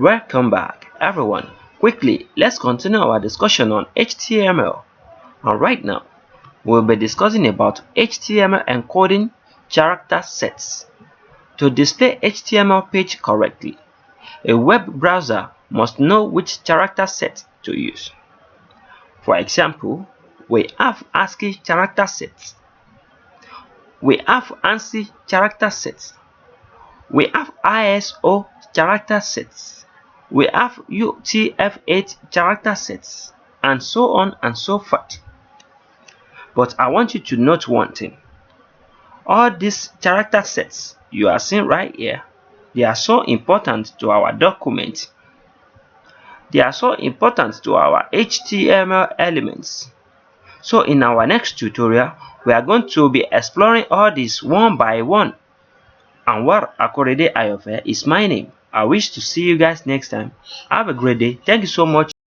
Welcome back, everyone. Quickly, let's continue our discussion on HTML. And right now, we'll be discussing about HTML encoding character sets. To display HTML page correctly, a web browser must know which character set to use. For example, we have ASCII character sets. We have ANSI character sets. We have ISO character sets. We have UTF-8 character sets, and so on and so forth. But I want you to note one thing. All these character sets you are seeing right here, they are so important to our document. They are so important to our HTML elements. So in our next tutorial, we are going to be exploring all these one by one. Anwar Akorede Ayofe is my name. I wish to see you guys next time. Have a great day. Thank you so much.